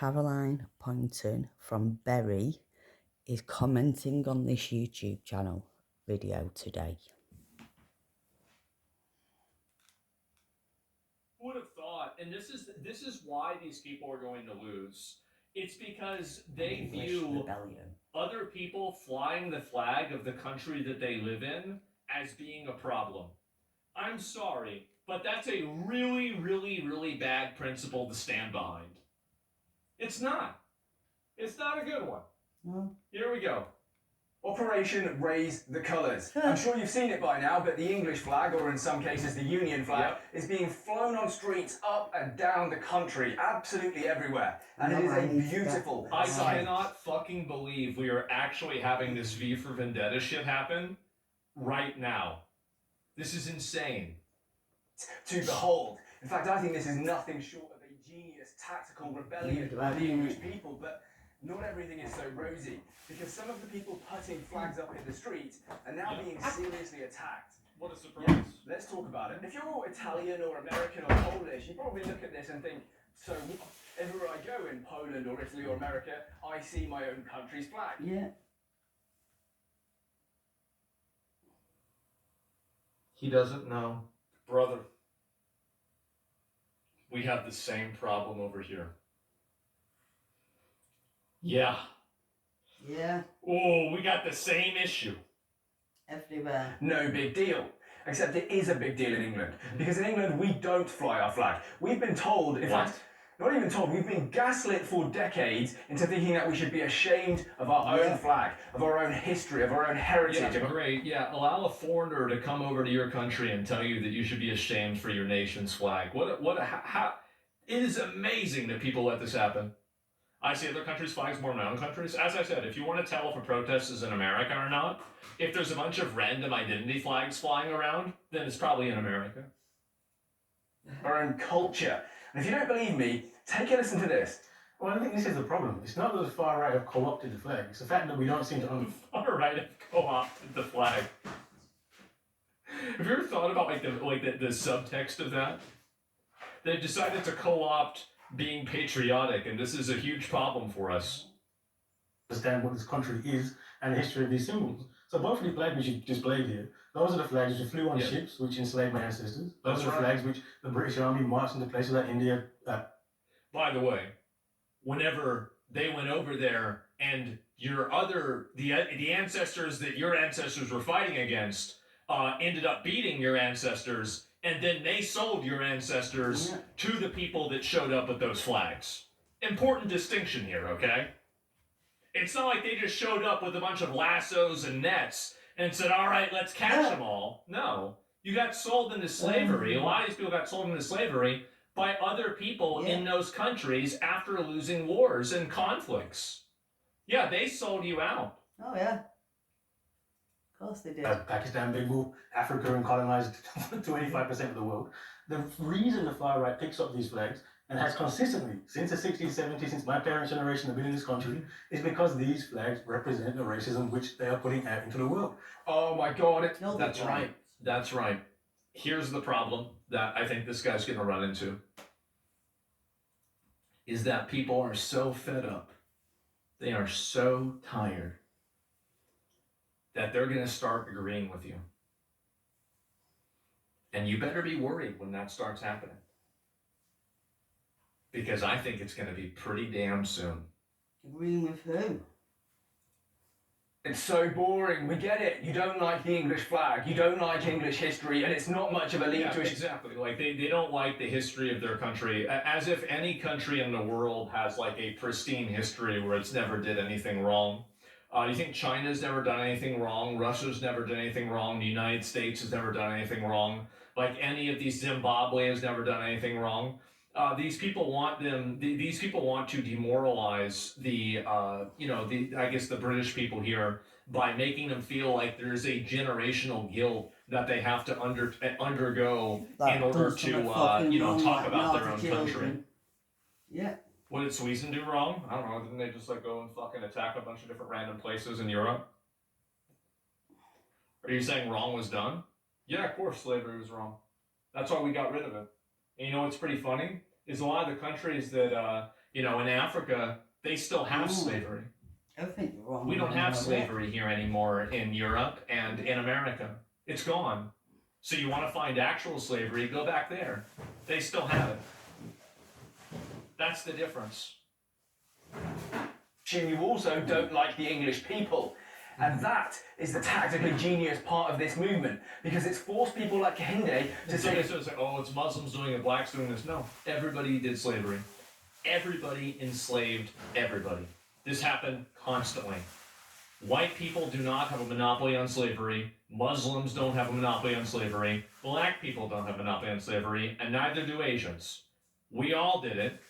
Caroline Poynton from Bury is commenting on this YouTube channel video today. Who would have thought? And this is why these people are going to lose. It's because they view other people flying the flag of the country that they live in as being a problem. I'm sorry, but that's a really, really, really bad principle to stand behind. It's not. It's not a good one. No. Here we go. Operation Raise the Colours. I'm sure you've seen it by now, but the English flag, or in some cases the Union flag, is being flown on streets up and down the country, absolutely everywhere. And it is a beautiful sight. I cannot fucking believe we are actually having this V for Vendetta shit happen right now. This is insane. To behold. In fact, I think this is nothing short of a genius tactical rebellion by the English people, but not everything is so rosy, because some of the people putting flags up in the street are now being seriously attacked. What a surprise. Yeah, let's talk about it. If you're Italian or American or Polish, you probably look at this and think, so everywhere I go in Poland or Italy or America, I see my own country's flag. Yeah. He doesn't know. Brother, we have the same problem over here. Yeah. Yeah. Oh, we got the same issue. Everywhere. No big deal. Except it is a big deal in England. Because in England, we don't fly our flag. We've been told, in fact, not even told, we've been gaslit for decades into thinking that we should be ashamed of our own flag, of our own history, of our own heritage. Yeah, great. Yeah, allow a foreigner to come over to your country and tell you that you should be ashamed for your nation's flag. How, it is amazing that people let this happen. I see other countries' flags more than my own country's. As I said, if you want to tell if a protest is in America or not, if there's a bunch of random identity flags flying around, then it's probably in America. Our own culture. And if you don't believe me, take a listen to this. Well, I think this is the problem. It's not that the far right have co-opted the flag. It's the fact that we don't seem to The far right have co-opted the flag. Have you ever thought about the subtext of that? They've decided to co-opt being patriotic, and this is a huge problem for us. Understand what this country is and the history of these symbols. So both of the flags which you displayed here, those are the flags which flew on ships which enslaved my ancestors. Those are the flags which the British Army marched into places like India. By the way, whenever they went over there and the ancestors that your ancestors were fighting against ended up beating your ancestors, and then they sold your ancestors to the people that showed up with those flags. Important distinction here, okay? It's not like they just showed up with a bunch of lassos and nets and said, all right, let's catch them all. No. You got sold into slavery. A lot of these people got sold into slavery by other people in those countries after losing wars and conflicts. Yeah, they sold you out. Oh, yeah. Of course they did. Pakistan, big move, Africa and colonized 25% of the world. The reason the far right picks up these flags and has consistently, since the 60s, 70s, since my parents' generation have been in this country, is because these flags represent the racism which they are putting out into the world. Oh my God, that's right. That's right. Here's the problem that I think this guy's gonna run into, is that people are so fed up, they are so tired, that they're going to start agreeing with you. And you better be worried when that starts happening. Because I think it's going to be pretty damn soon. Agreeing with who? It's so boring, we get it. You don't like the English flag, you don't like English history, and it's not much of a leap to it. Exactly, like they don't like the history of their country, as if any country in the world has like a pristine history where it's never did anything wrong. You think China's never done anything wrong? Russia's never done anything wrong? The United States has never done anything wrong? Like any of these, Zimbabwe has never done anything wrong? These people want to demoralize the British people here by making them feel like there's a generational guilt that they have to undergo in order to talk about their own country. Yeah. What did Sweden do wrong? I don't know. Didn't they just go and fucking attack a bunch of different random places in Europe? Are you saying wrong was done? Yeah, of course slavery was wrong. That's why we got rid of it. And you know what's pretty funny? is a lot of the countries that, you know, in Africa, they still have slavery. I think you're wrong. We don't have slavery here anymore in Europe and in America. It's gone. So you want to find actual slavery, go back there. They still have it. That's the difference. You also don't like the English people. And that is the tactically genius part of this movement, because it's forced people like Kehinde to say, oh, it's Muslims doing it, blacks doing this. No, everybody did slavery. Everybody enslaved everybody. This happened constantly. White people do not have a monopoly on slavery. Muslims don't have a monopoly on slavery. Black people don't have a monopoly on slavery, and neither do Asians. We all did it.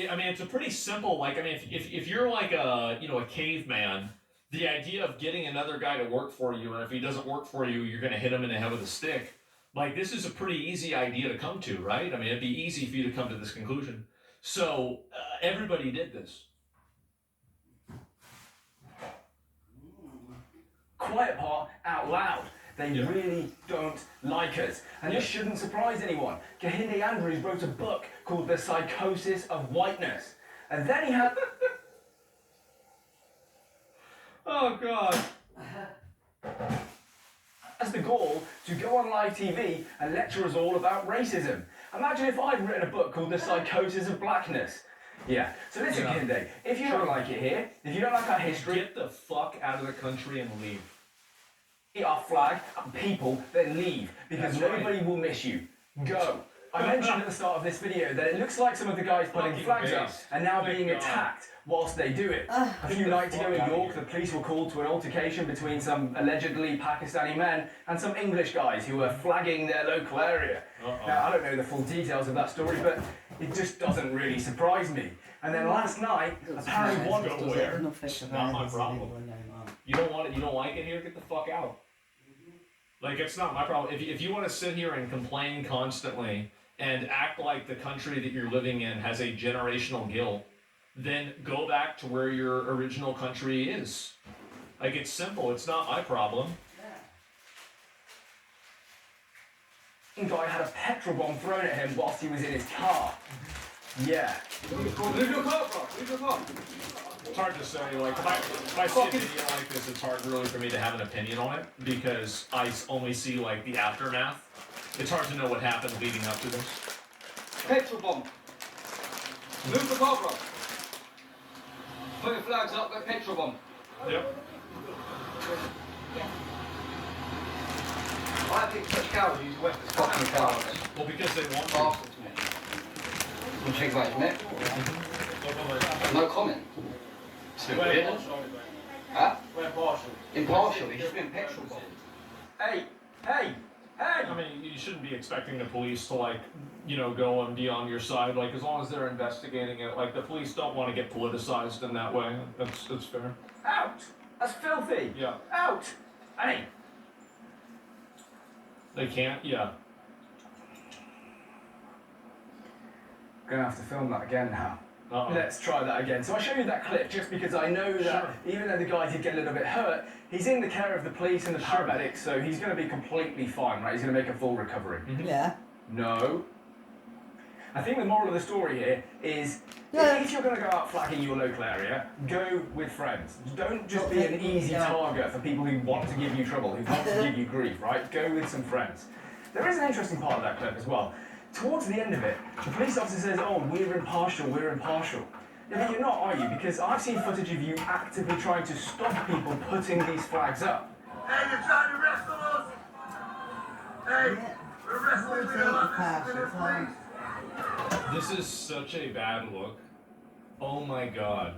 I mean, it's a pretty simple, like, I mean, if you're like a, you know, a caveman, the idea of getting another guy to work for you, and if he doesn't work for you, you're going to hit him in the head with a stick. Like, this is a pretty easy idea to come to, right? I mean, it'd be easy for you to come to this conclusion. So, everybody did this. quiet part out loud. They really don't like us. And this shouldn't surprise anyone. Kehinde Andrews wrote a book called The Psychosis of Whiteness. And then he had... Oh, God. ...as the gall to go on live TV and lecture us all about racism. Imagine if I'd written a book called The Psychosis of Blackness. Yeah, so listen, Kehinde, if you don't like it here, if you don't like our history... Get the fuck out of the country and leave. Our flag and people, then leave, because nobody will miss you. Go. I mentioned at the start of this video that it looks like some of the guys putting flags up are now being attacked whilst they do it. A few nights ago in York, the police were called to an altercation between some allegedly Pakistani men and some English guys who were flagging their local area. Now, I don't know the full details of that story, but it just doesn't really surprise me. And then last night, apparently one... Not my problem. You don't want it, you don't like it here, get the fuck out. Like, it's not my problem. If you want to sit here and complain constantly and act like the country that you're living in has a generational guilt, then go back to where your original country is. Like, it's simple. It's not my problem. One guy had a petrol bomb thrown at him whilst he was in his car. Yeah. Leave your car, bro. Leave your car. It's hard to say, like, if I see a video like this, it's hard really for me to have an opinion on it, because I only see, like, the aftermath. It's hard to know what happened leading up to this. Petrol bomb. Move the car, bro. Put your flags up, get petrol bomb. Yep. I think such cowards use weapons. Fucking cowards. Well, because they want to. Bastards, mate. What do you think about it, mate? No comment. It's a bit weird. Huh? We're partial. Impartial, he's just been petrol bombed. Hey! Hey! Hey! I mean, you shouldn't be expecting the police to, like, you know, go and be on your side. Like, as long as they're investigating it, like, the police don't want to get politicized in that way. That's fair. Out! That's filthy! Yeah. Out! Hey! They can't? Yeah. Gonna have to film that again now. Uh-oh. Let's try that again. So I show you that clip just because I know that even though the guy did get a little bit hurt, he's in the care of the police and the paramedics, so he's going to be completely fine, right? He's going to make a full recovery. Yeah. No. I think the moral of the story here is if you're going to go out flagging your local area, go with friends. Don't just be an easy target for people who want to give you trouble, who want to give you grief, right? Go with some friends. There is an interesting part of that clip as well. Towards the end of it, the police officer says, oh, we're impartial, we're impartial. Yeah, but you're not, are you? Because I've seen footage of you actively trying to stop people putting these flags up. Hey, you're trying to wrestle us! Hey, we're wrestling with the police! This is such a bad look. Oh my god.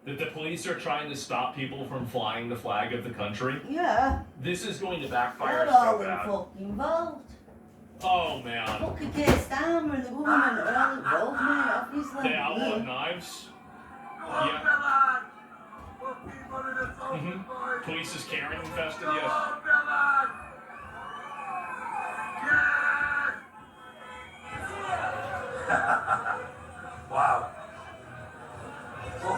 That the police are trying to stop people from flying the flag of the country? Yeah. This is going to backfire They're all so bad. fucking involved. Oh man. Look at Keir Starmer and the government are all involved, mate, obviously. They outlawed knives. Yeah. Police is Karen infested, yes. Wow.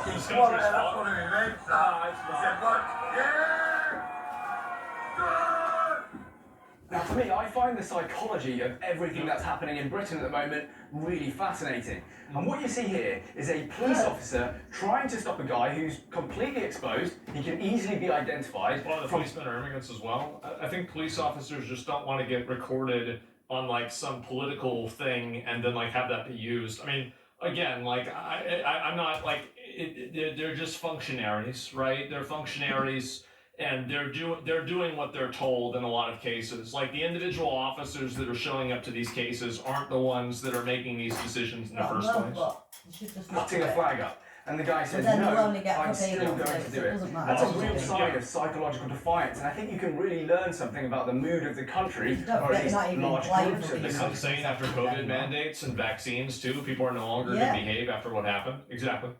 This country's fucked. Now, for me, I find the psychology of everything that's happening in Britain at the moment really fascinating. And what you see here is a police officer trying to stop a guy who's completely exposed. He can easily be identified. Well, the policemen are immigrants as well. I think police officers just don't want to get recorded on like some political thing and then like have that be used. I mean, again, like I'm not like they're just functionaries, right? They're functionaries. And they're doing what they're told in a lot of cases. Like the individual officers that are showing up to these cases aren't the ones that are making these decisions in the first place. Putting a flag up. And the guy says, then no, you'll only get I'm for still being going on to it, do so it doesn't it. matter. That's a real sign of psychological defiance. And I think you can really learn something about the mood of the country, Don't or forget at least you're not even large playing groups for of the these. country. Saying after COVID mandates and vaccines too, people are no longer Yeah. going to behave after what happened. Exactly.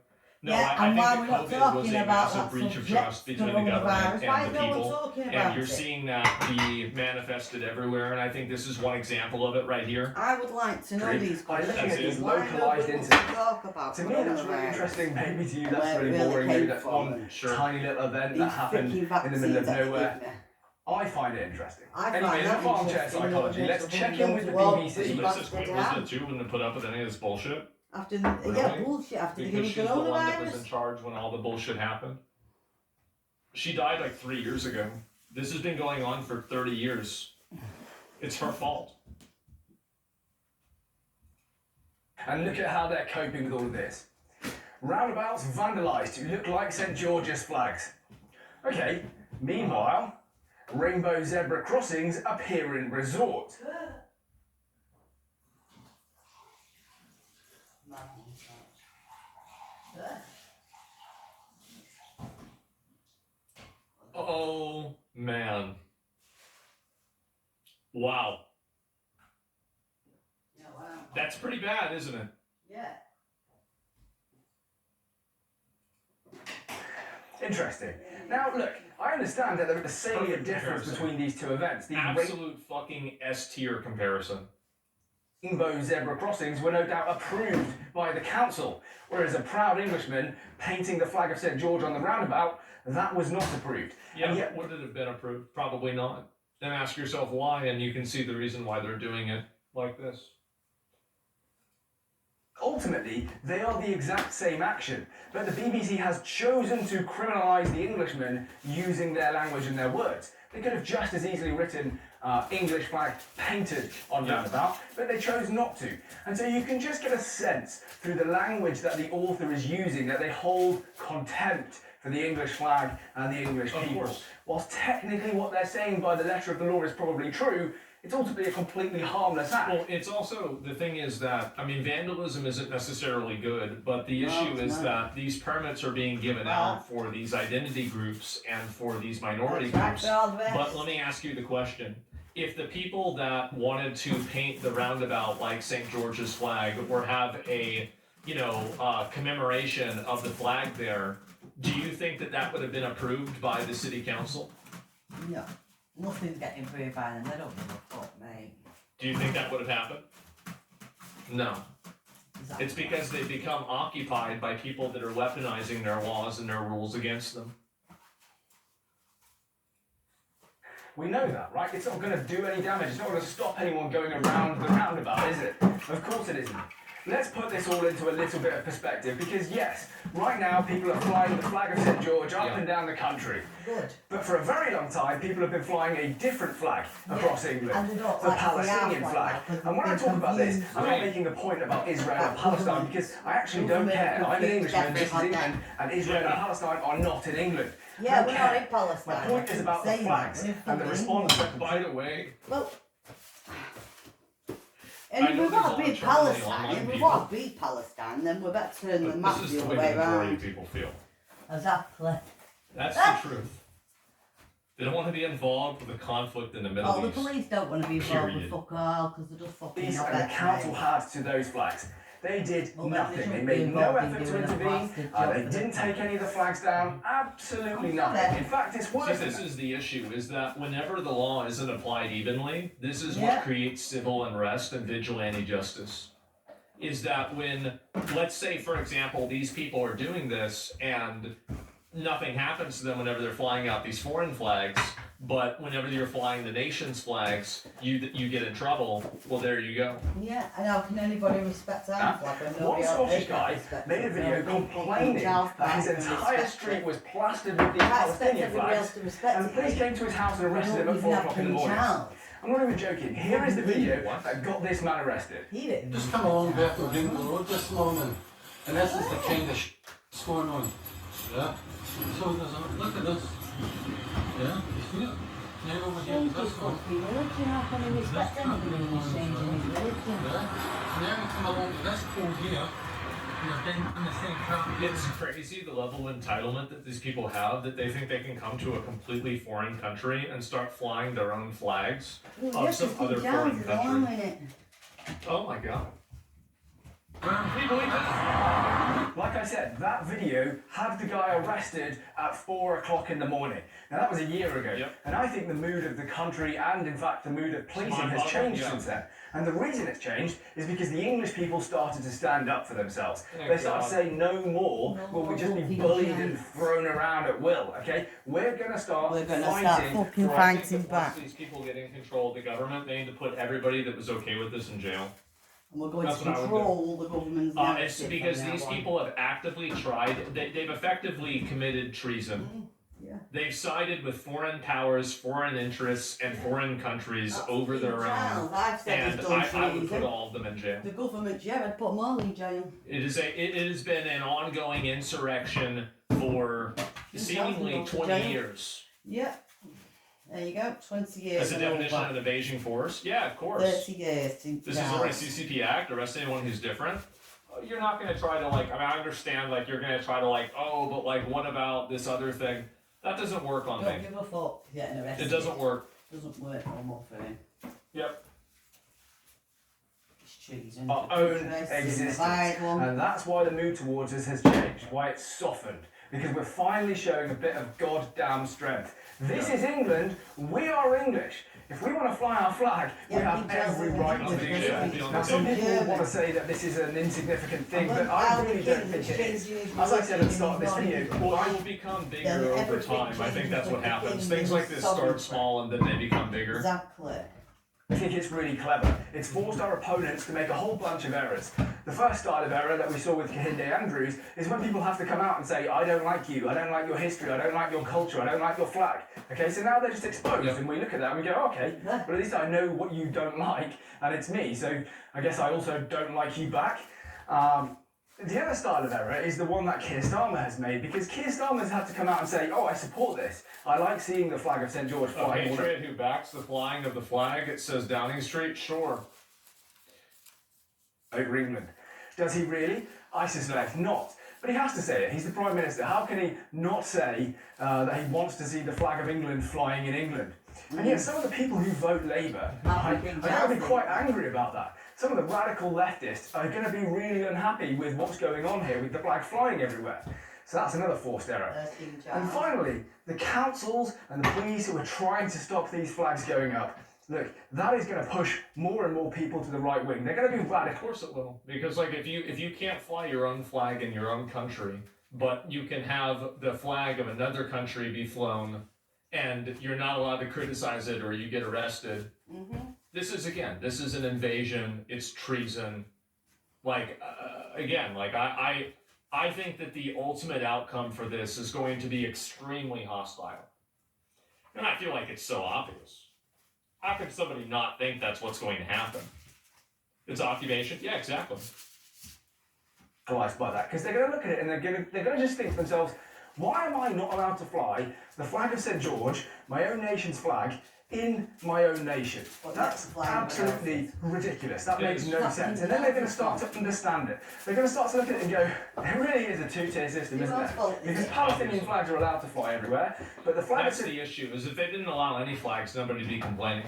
No, Yeah, I and think why that we're not COVID was talking a about massive that breach of subject, trust between the government coronavirus. Why and is the no one people. talking And about you're it? seeing that be manifested everywhere, and I think this is one example of it right here. I would like to know these By looking questions. at these Why localised nobody wants to incidents. talk about To me, that's really coronavirus? interesting. Maybe to you, Where that's it really really boring. came Maybe that's from one and tiny little event These that happened freaking in the vaccines middle of that they nowhere. give me. I find it interesting. I find Anyway, that enough armchair interesting, psychology. you know, Let's makes check people in with the go to BBC. war. This is quick. Elizabeth too wouldn't have put up with any of this bullshit. After Really? yeah, bullshit. After they give Because us she's the one that was in coronavirus. charge when all the bullshit happened. She died like 3 years ago. This has been going on for 30 years. It's her fault. And look at how they're coping with all of this. Roundabouts vandalised to look like St George's flags. Okay, meanwhile, rainbow zebra crossings appear in resort. Oh, man. Wow. Yeah, wow. That's pretty bad, isn't it? Yeah. Interesting. Now, look, I understand that there is a salient difference between these two events. These Absolute fucking S-tier comparison. rainbow zebra crossings were no doubt approved by the council, whereas a proud Englishman painting the flag of St George on the roundabout, that was not approved. Yeah, And yet, would it have been approved? Probably not. Then ask yourself why, and you can see the reason why they're doing it like this. ultimately, they are the exact same action, but the BBC has chosen to criminalise the Englishman using their language and their words. They could have just as easily written English flag painted on roundabout, but they chose not to. And so you can just get a sense through the language that the author is using that they hold contempt for the English flag and the English people. Whilst technically what they're saying by the letter of the law is probably true, it's ultimately a completely harmless act. Well, it's also, the thing is that, I mean, vandalism isn't necessarily good, but the issue is that these permits are being given out for these identity groups and for these minority groups. But let me ask you the question. If the people that wanted to paint the roundabout like St. George's flag or have a, commemoration of the flag there, do you think that that would have been approved by the city council? No. Nothing's getting approved by them. They don't give a fuck, mate. Do you think that would have happened? No. It's because they've become occupied by people that are weaponizing their laws and their rules against them. We know that, right? It's not going to do any damage. It's not going to stop anyone going around the roundabout, is it? Of course it isn't. Let's put this all into a little bit of perspective, because yes, right now people are flying the flag of St. George up and down the country. Good. But for a very long time, people have been flying a different flag across England, And they don't the like Palestinian the flag. flag, And when I talk about this, I'm not making a point about Israel and Palestine, because I actually don't care. I'm an Englishman, this is England, and Israel and Palestine are not in England. Yeah, I we're don't not care. in Palestine. My point is about the flags and the response. By the way, Well, I and if know we there's want to a beat lot of troubling Palestine, online if we people. want to beat Palestine, then we better turn the map this is the the other way way the majority around. of people feel. Exactly. That's the truth. They don't want to be involved with the conflict in the Middle Oh, the East. police don't want to be involved with Period. fuck all, because they're just fucking These not and the better, council mate. had to those flags. They did Well, they nothing. They shouldn't made be no involved in effort to doing a intervene. bastard job They for didn't the take any of the flags down. Absolutely I'm nothing. sorry. In fact, it's See, worse. this is the issue, is that whenever the law isn't applied evenly, this is Yeah. what creates civil unrest and vigilante justice. Is that when, let's say, for example, these people are doing this and nothing happens to them whenever they're flying out these foreign flags, But whenever you're flying the nation's flags, you get in trouble. Well, there you go. Yeah, and how can anybody respect our flag when One nobody else Scottish can guy respect made a it? video Nobody complaining can that his respect entire it. street was plastered with these I expect Palestinian everybody else flags, to respect and it. the police came to his house and arrested him at 4 o'clock in the morning. I'm not even joking. Here is the video that got this man arrested. He didn't. Just come along back to Ring Road this morning, and this is the kind of that's going on. Yeah? So there's a, look at this. Yeah? You see it? Now over here, Change this his one. country religion, how can he respect anybody who's changing his religion? Yeah? Now you come along to this pole here, and you're down in the same trap. It's crazy the level of entitlement that these people have, that they think they can come to a completely foreign country and start flying their own flags of some other foreign country. Oh my god. Can you believe this? Like I said, that video had the guy arrested at 4 o'clock in the morning. Now that was a year ago, Yep. and I think the mood of the country and in fact the mood of policing has changed since then. And the reason it's changed is because the English people started to stand up for themselves. They started to say no more will we just be bullied and thrown around at will, okay? We're gonna start fighting. fucking Well, I think fighting that once back. these people get in control of the government, they need to put everybody that was okay with this in jail. And we're going That's to what I would control the government's It's narrative because from now these on. people have actively tried, they've effectively committed treason. Yeah. They've sided with foreign powers, foreign interests, and foreign countries That's over their in jail. own. I've said And it's done I would treason. put all of them in jail. The government, yeah, I'd put them all in jail. It has been an ongoing insurrection for seemingly Jail. 20 years. Yeah. There you go, 20 years. As a and definition over. of an invasion force? Yeah, of course. 30 years to This is already CCP Act, arrest anyone who's different. You're not going to try to I understand you're going to try to oh, but what about this other thing? That doesn't work on Don't me. give a fuck getting arrested. It doesn't work. Doesn't work no more for him. Yep. It's treason. Our It's own interest in the existence. Bible. And that's why the mood towards us has changed, why it's softened. Because we're finally showing a bit of goddamn strength. This is England, we are English. If we want to fly our flag, we Yeah, have we every just- right to we do just- so. we just- Now some people German. want to say that this is an insignificant thing, And but when I our really king don't think was it is. changing his As I said at the start of this religion, video, Well, I it will become bigger Then over everything time. I think changes that's what with the happens. king Things like this sovereignty. start small and then they become bigger. Exactly. I think it's really clever. It's forced our opponents to make a whole bunch of errors. The first style of error that we saw with Kehinde Andrews is when people have to come out and say, I don't like you, I don't like your history, I don't like your culture, I don't like your flag. Okay, so now they're just exposed and we look at that and we go, okay, Yeah. but at least I know what you don't like and it's me, so I guess I also don't like you back. The other style of error is the one that Keir Starmer has made, because Keir Starmer's had to come out and say, oh, I support this. I like seeing the flag of St. George A flying. patriot who backs the flying of the flag, it says Downing Street, sure. Over England. Does he really? I suspect not. But he has to say it. He's the Prime Minister. How can he not say that he wants to see the flag of England flying in England? And yet some of the people who vote Labour are going to be quite angry about that. Some of the radical leftists are going to be really unhappy with what's going on here with the flag flying everywhere. So that's another forced error. And finally, the councils and the police who are trying to stop these flags going up. Look, that is going to push more and more people to the right wing. They're going to be Of radical. course it will. Because if you can't fly your own flag in your own country, but you can have the flag of another country be flown and you're not allowed to criticize it or you get arrested. This is an invasion, it's treason. I think that the ultimate outcome for this is going to be extremely hostile. And I feel like it's so obvious. How could somebody not think that's what's going to happen? It's occupation? Yeah, exactly. By that, because they're going to look at it and they're going to just think to themselves, why am I not allowed to fly the flag of St. George, my own nation's flag, in my own nation? That's absolutely ridiculous. That makes no sense. And then they're going to start to understand it. They're going to start to look at it and go, there really is a two-tier system, isn't there? Because Palestinian flags are allowed to fly everywhere, but the flag That's of the issue, is if they didn't allow any flags, nobody would be complaining.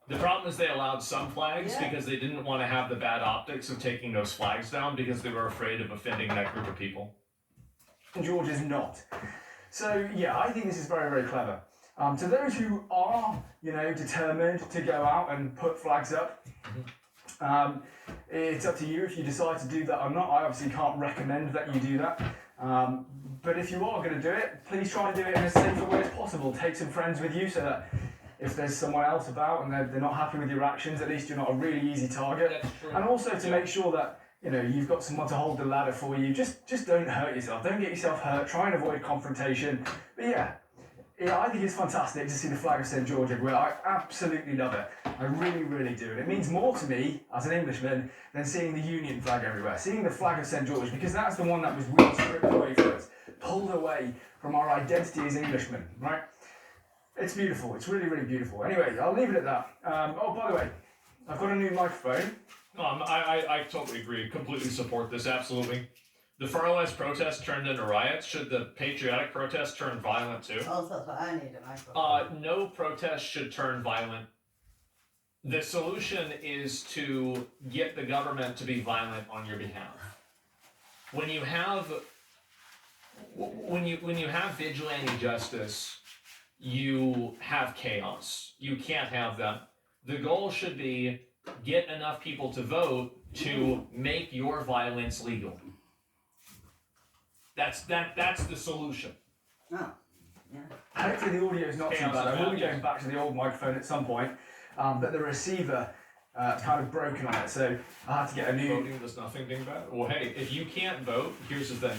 The problem is they allowed some flags because they didn't want to have the bad optics of taking those flags down because they were afraid of offending that group of people. St. George is not. So yeah, I think this is very, very clever. To those who are, determined to go out and put flags up, It's up to you if you decide to do that or not. I obviously can't recommend that you do that. But if you are going to do it, please try and do it in as safe a way as possible. Take some friends with you so that if there's someone else about and they're not happy with your actions, at least you're not a really easy target. And also to make sure that you've got someone to hold the ladder for you. Just don't hurt yourself. Don't get yourself hurt. Try and avoid confrontation. But yeah, I think it's fantastic to see the flag of St George everywhere. I absolutely love it. I really, really do. And it means more to me as an Englishman than seeing the Union flag everywhere. Seeing the flag of St George, because that's the one that was really stripped away from us, pulled away from our identity as Englishmen, right? It's beautiful. It's really, really beautiful. Anyway, I'll leave it at that. Oh, by the way, I've got a new microphone. I totally agree. Completely support this. Absolutely. The far left protests turned into riots. Should the patriotic protests turn violent too? Oh, that's what I need a microphone. No protest should turn violent. The solution is to get the government to be violent on your behalf. When you have vigilante justice, you have chaos. You can't have that. The goal should be get enough people to vote to make your violence legal. That's the solution. Oh, yeah. Hopefully the audio is not too Chaos bad. is I will be bad, going back to the old microphone at some point, but the receiver kind of broken on it, so I had to get a new... Voting does nothing dingbat. Well, hey, if you can't vote, here's the thing.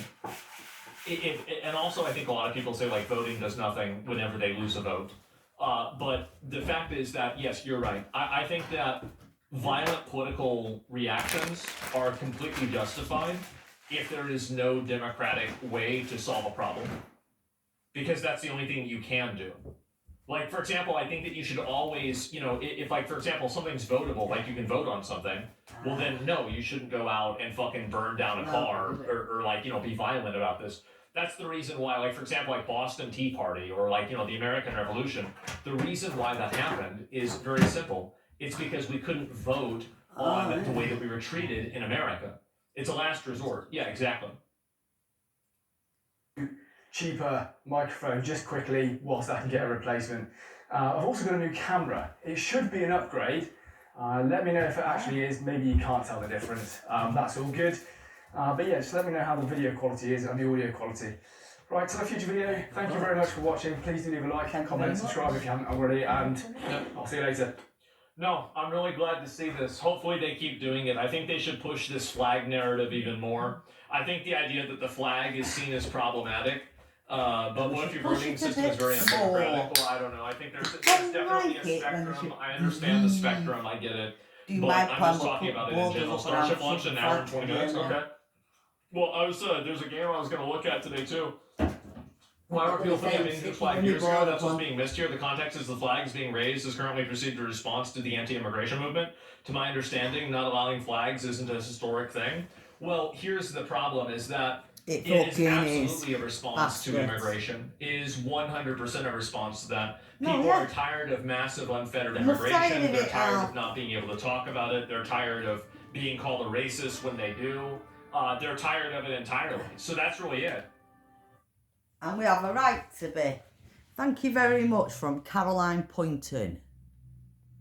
And also I think a lot of people say like voting does nothing whenever they lose a vote. But the fact is that, yes, you're right. I think that violent political reactions are completely justified if there is no democratic way to solve a problem. Because that's the only thing you can do. Like, for example, I think that you should always, if like, for example, something's votable, like you can vote on something, well then, no, you shouldn't go out and fucking burn down a car or like, be violent about this. That's the reason why, like, for example, like Boston Tea Party or like, the American Revolution, the reason why that happened is very simple. It's because we couldn't vote on the way that we were treated in America. It's a last resort. Yeah, exactly. Cheaper microphone just quickly whilst I can get a replacement. I've also got a new camera. It should be an upgrade. Let me know if it actually is. Maybe you can't tell the difference. That's all good. But yeah, just let me know how the video quality is and the audio quality. Right, to the future video, thank you very much for watching. Please do leave a like, comment, subscribe if you haven't already, and I'll see you later. No, I'm really glad to see this. Hopefully they keep doing it. I think they should push this flag narrative even more. I think the idea that the flag is seen as problematic, but what if your voting system is very undemocratic? Well, I don't know. I think there's definitely a spectrum. I understand the spectrum. I get it. But I'm just talking about it in general. Starship launched an hour and 20 minutes. Okay. Well, there's a game I was going to look at today too. Why were people forgetting the flag years ago? That's what's being missed here. The context is the flag is being raised is currently perceived a response to the anti-immigration movement. To my understanding, not allowing flags isn't a historic thing. Well, here's the problem: is that it is absolutely a response to immigration. It is 100% a response to that. People are tired of massive unfettered immigration. They're tired of not being able to talk about it. They're tired of being called a racist when they do. They're tired of it entirely. So that's really it. And we have a right to be. Thank you very much from Caroline Poynton.